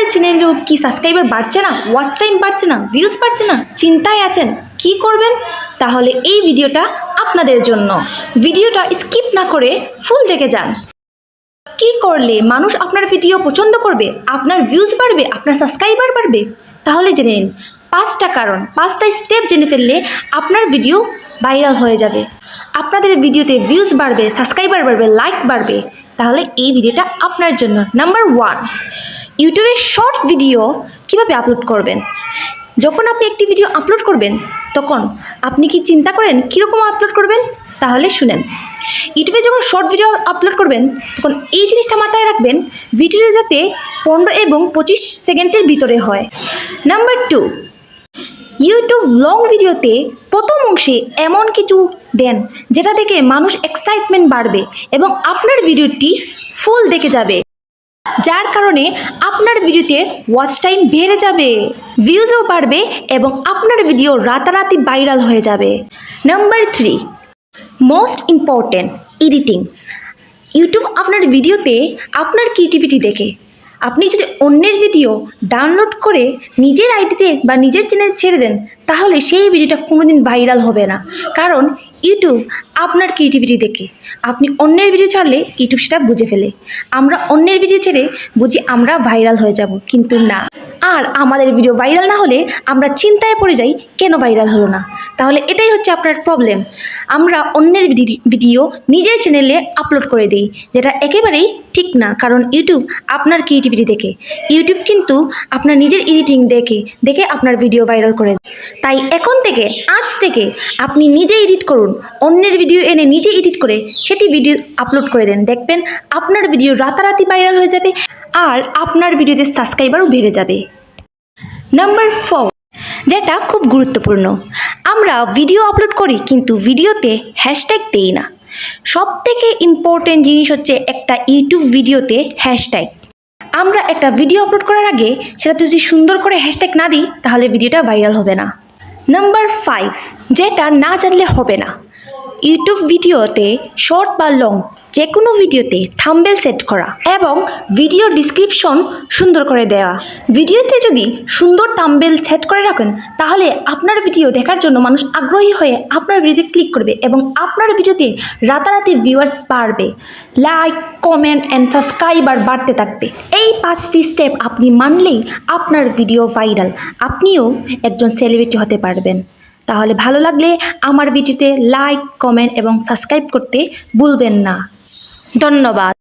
আপনাদের চ্যানেলেও কি সাবস্ক্রাইবার বাড়ছে না, ওয়াচ টাইম বাড়ছে না, ভিউজ বাড়ছে না, চিন্তায় আছেন কি করবেন? তাহলে এই ভিডিওটা আপনাদের জন্য। ভিডিওটা স্কিপ না করে ফুল দেখে যান। কি করলে মানুষ আপনার ভিডিও পছন্দ করবে, আপনার ভিউজ বাড়বে, আপনার সাবস্ক্রাইবার বাড়বে? তাহলে জেনে নিন 5টা কারণ, 5টা স্টেপ জেনে ফেললে আপনার ভিডিও ভাইরাল হয়ে যাবে, আপনাদের ভিডিওতে ভিউজ বাড়বে, সাবস্ক্রাইবার বাড়বে, লাইক বাড়বে। তাহলে এই ভিডিওটা আপনার জন্য। নাম্বার 1, ইউটিউবে শর্ট ভিডিও কিভাবে আপলোড করবেন। যখন আপনি একটি ভিডিও আপলোড করবেন তখন আপনি কি চিন্তা করেন কীরকম আপলোড করবেন? তাহলে শুনেন, ইউটিউবে যখন শর্ট ভিডিও আপলোড করবেন তখন এই জিনিসটা মাথায় রাখবেন, ভিডিওটা যাতে 15 এবং 25 সেকেন্ডের ভিতরে হয়। নাম্বার 2, ইউটিউব লং ভিডিওতে প্রথম অংশে এমন কিছু দেন যেটা দেখে মানুষ এক্সাইটমেন্ট বাড়বে এবং আপনার ভিডিওটি ফুল দেখে যাবে, যার কারণে আপনার ভিডিওতে ওয়াচ টাইম বেড়ে যাবে, ভিউজও বাড়বে এবং আপনার ভিডিও রাতারাতি ভাইরাল হয়ে যাবে। Number 3, most important, editing. YouTube আপনার ভিডিওতে আপনার ক্রিয়েটিভিটি দেখে। আপনি যদি অন্যের ভিডিও ডাউনলোড করে নিজের আইডিতে বা নিজের চ্যানেলে ছেড়ে দেন তাহলে সেই ভিডিওটা কোনোদিন ভাইরাল হবে না, কারণ ইউটিউব আপনার ক্রিয়েটিভিটি দেখে। আপনি অন্যের ভিডিও ছাড়লে ইউটিউব সেটা বুঝে ফেলে। আমরা অন্যের ভিডিও ছেড়ে বুঝি আমরা ভাইরাল হয়ে যাব, কিন্তু না। আর আমাদের ভিডিও ভাইরাল না হলে আমরা চিন্তায় পড়ে যাই কেন ভাইরাল হলো না। তাহলে এটাই হচ্ছে আপনার প্রবলেম। আমরা অন্যের ভিডিও নিজের চ্যানেলে আপলোড করে দিই, যেটা একেবারেই ঠিক না, কারণ ইউটিউব আপনার ক্রিয়েটিভিটি দেখে। ইউটিউব কিন্তু আপনার নিজের এডিটিং দেখে আপনার ভিডিও ভাইরাল করে। তাই এখন থেকে, আজ থেকে আপনি নিজে এডিট করুন, অন্যের ভিডিও এনে নিজে এডিট করে সেটি ভিডিও আপলোড করে দেন, দেখবেন আপনার ভিডিও রাতারাতি ভাইরাল হয়ে যাবে আর আপনার ভিডিওতে সাবস্ক্রাইবারও বেড়ে যাবে। নাম্বার 4, যেটা খুব গুরুত্বপূর্ণ, আমরা ভিডিও আপলোড করি কিন্তু ভিডিওতে হ্যাশট্যাগ দেই না। সবথেকে ইম্পর্টেন্ট জিনিস হচ্ছে একটা ইউটিউব ভিডিওতে হ্যাশট্যাগ। আমরা একটা ভিডিও আপলোড করার আগে সেটা যদি সুন্দর করে হ্যাশট্যাগ না দিই তাহলে ভিডিওটা ভাইরাল হবে না। নাম্বার 5, যেটা না জানলে হবে না, ইউটিউব ভিডিওতে শর্ট বা লং যে কোনো ভিডিওতে থাম্বনেল সেট করা এবং ভিডিও ডিসক্রিপশন সুন্দর করে দেওয়া। ভিডিওতে যদি সুন্দর থাম্বনেল সেট করে রাখেন তাহলে আপনার ভিডিও দেখার জন্য মানুষ আগ্রহী হয়ে আপনার ভিডিওতে ক্লিক করবে এবং আপনার ভিডিওতে রাতারাতি ভিউয়ার্স বাড়বে, লাইক, কমেন্ট অ্যান্ড সাবস্ক্রাইবার বাড়তে থাকবে। এই 5টি স্টেপ আপনি মানলেই আপনার ভিডিও ভাইরাল, আপনিও একজন সেলিব্রিটি হতে পারবেন। তাহলে ভালো লাগলে আমার ভিডিওতে লাইক, কমেন্ট এবং সাবস্ক্রাইব করতে ভুলবেন না। ধন্যবাদ।